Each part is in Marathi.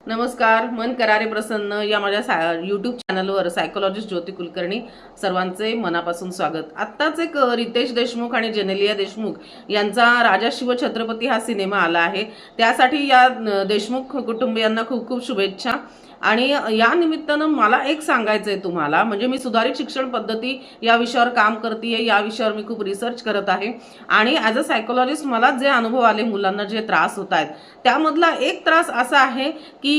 नमस्कार. मन करारे प्रसन्न या माझ्या यूट्यूब चॅनलवर सायकोलॉजिस्ट ज्योती कुलकर्णी सर्वांचे मनापासून स्वागत. आत्ताच एक रितेश देशमुख आणि जेनेलिया देशमुख यांचा राजा शिवछत्रपती हा सिनेमा आला आहे. त्यासाठी या देशमुख कुटुंबियांना खूप खूप शुभेच्छा. आणि या निमित्तानं मला एक सांगायचं आहे तुम्हाला, म्हणजे मी सुधारित शिक्षण पद्धती या विषयावर काम करते, या विषयावर मी खूप रिसर्च करत आहे. आणि ॲज अ सायकोलॉजिस्ट मला जे अनुभव आले, मुलांना जे त्रास होत आहेत त्यामधला एक त्रास असा आहे की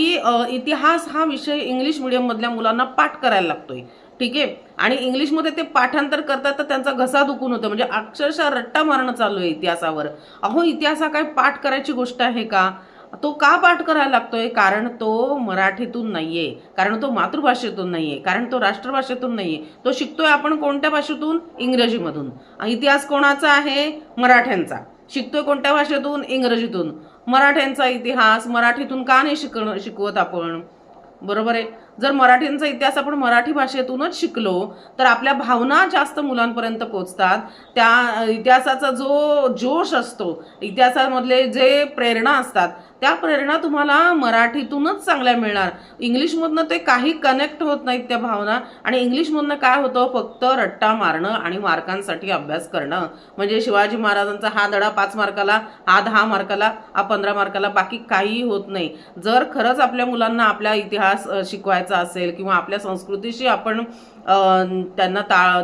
इतिहास हा विषय इंग्लिश मीडियममधल्या मुलांना पाठ करायला लागतोय. ठीक आहे. आणि इंग्लिशमध्ये ते पाठांतर करतात तर त्यांचा घसा दुखून होतो, म्हणजे अक्षरशः रट्टा मारणं चालू आहे इतिहासावर. अहो, इतिहास हा काय पाठ करायची गोष्ट आहे का? तो का पाठ करायला लागतोय? कारण तो मराठीतून नाहीये, कारण तो मातृभाषेतून नाहीये, कारण तो राष्ट्रभाषेतून नाहीये. तो शिकतोय आपण कोणत्या भाषेतून? इंग्रजीमधून. इतिहास कोणाचा आहे? मराठ्यांचा. शिकतोय कोणत्या भाषेतून? इंग्रजीतून. मराठ्यांचा इतिहास मराठीतून का नाही शिकवत आपण? बरोबर आहे. जर मराठींचा इतिहास आपण मराठी भाषेतूनच शिकलो तर आपल्या भावना जास्त मुलांपर्यंत पोहोचतात. त्या इतिहासाचा जो जोश असतो, इतिहासामधले जे प्रेरणा असतात, त्या प्रेरणा तुम्हाला मराठीतूनच चांगल्या मिळणार. इंग्लिशमधनं ते काही कनेक्ट होत नाहीत त्या भावना. आणि इंग्लिशमधनं काय होतं? फक्त रट्टा मारणं आणि मार्कांसाठी अभ्यास करणं. म्हणजे शिवाजी महाराजांचा हा धडा 5 मार्काला, हा 10 मार्काला, हा 15 मार्काला, बाकी काही होत नाही. जर खरंच आपल्या मुलांना आपला इतिहास शिकवायचा असेल किंवा आपल्या संस्कृतीशी आपण त्यांना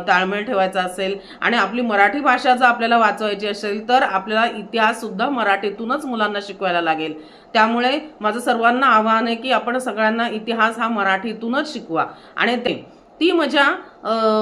ताळमेळ ठेवायचा असेल आणि आपली मराठी भाषा जर आपल्याला वाचवायची असेल तर आपल्याला इतिहास सुद्धा मराठीतूनच मुलांना शिकवायला लागेल. त्यामुळे माझं सर्वांना आवाहन आहे की आपण सगळ्यांना इतिहास हा मराठीतूनच शिकवा. आणि ती मजा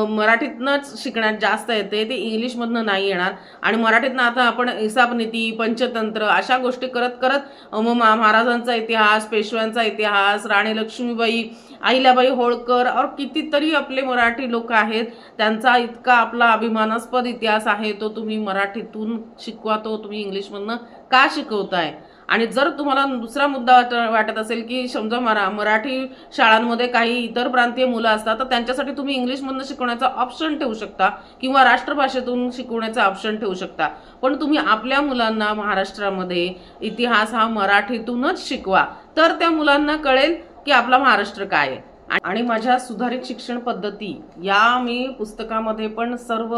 मराठीतनंच शिकण्यात जास्त येते, ते इंग्लिशमधनं नाही येणार. आणि मराठीतनं आता आपण हिसाबनीती, पंचतंत्र अशा गोष्टी करत करत महाराजांचा इतिहास, पेशव्यांचा इतिहास, राणी लक्ष्मीबाई, अहिल्याबाई होळकर और कितीतरी आपले मराठी लोक आहेत, त्यांचा इतका आपला अभिमानास्पद इतिहास आहे, तो तुम्ही मराठीतून शिकवा. तो तुम्ही इंग्लिशमधनं का शिकवताय? आणि जर तुम्हाला दुसरा मुद्दा वाटत असेल की समजा मराठी शाळांमध्ये काही इतर प्रांतीय मुलं असतात तर त्यांच्यासाठी तुम्ही इंग्लिशमधनं शिकवण्याचा ऑप्शन ठेवू शकता किंवा राष्ट्रभाषेतून शिकवण्याचा ऑप्शन ठेवू शकता. पण तुम्ही आपल्या मुलांना महाराष्ट्रामध्ये इतिहास हा मराठीतूनच शिकवा, तर त्या मुलांना कळेल की आपला महाराष्ट्र काय आहे. आणि माझ्या सुधारित शिक्षण पद्धती या मी पुस्तकामध्ये पण सर्व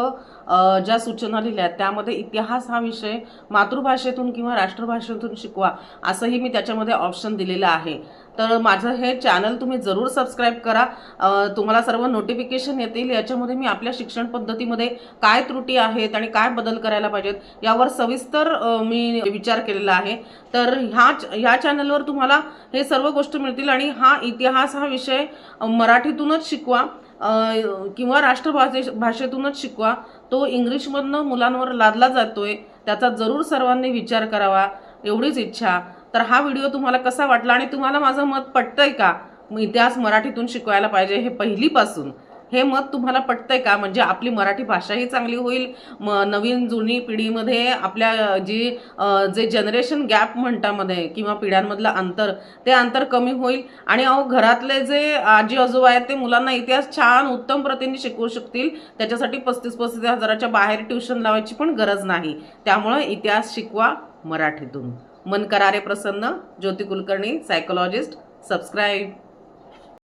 ज्या सूचना लिहिल्या त्यामध्ये इतिहास हा विषय मातृभाषेतून किंवा राष्ट्रभाषेतून शिकवा असंही मी त्याच्यामध्ये ऑप्शन दिलेलं आहे. तर माझं हे चॅनल तुम्ही जरूर सबस्क्राईब करा. तुम्हाला सर्व नोटिफिकेशन येतील. याच्यामध्ये मी आपल्या शिक्षण पद्धतीमध्ये काय त्रुटी आहेत आणि काय बदल करायला पाहिजेत यावर सविस्तर मी विचार केलेला आहे. तर ह्या चॅनलवर तुम्हाला हे सर्व गोष्टी मिळतील. आणि हा इतिहास हा विषय मराठीतूनच शिकवा किंवा राष्ट्रभाषेतूनच शिकवा. तो इंग्लिशमधनं मुलांवर लादला जातोय, त्याचा जरूर सर्वांनी विचार करावा, एवढीच इच्छा. तर हा व्हिडिओ तुम्हाला कसा वाटला आणि तुम्हाला माझं मत पटतंय का? इतिहास मराठीतून शिकवायला पाहिजे हे पहिलीपासून, हे मत तुम्हाला पटतंय का? म्हणजे आपली मराठी भाषाही चांगली होईल, नवीन जुनी पिढीमध्ये आपल्या जे जनरेशन गॅप म्हणतामध्ये किंवा पिढ्यांमधलं अंतर, ते अंतर कमी होईल. आणि घरातले जे आजी आजोबा आहेत ते मुलांना इतिहास छान उत्तम प्रतीने शिकवू शकतील. त्याच्यासाठी 35-35 हजाराच्या बाहेर ट्युशन लावायची पण गरज नाही. त्यामुळे इतिहास शिकवा मराठीतून. मन करारे प्रसन्न, ज्योती कुलकर्णी, सायकोलॉजिस्ट. सबस्क्राईब.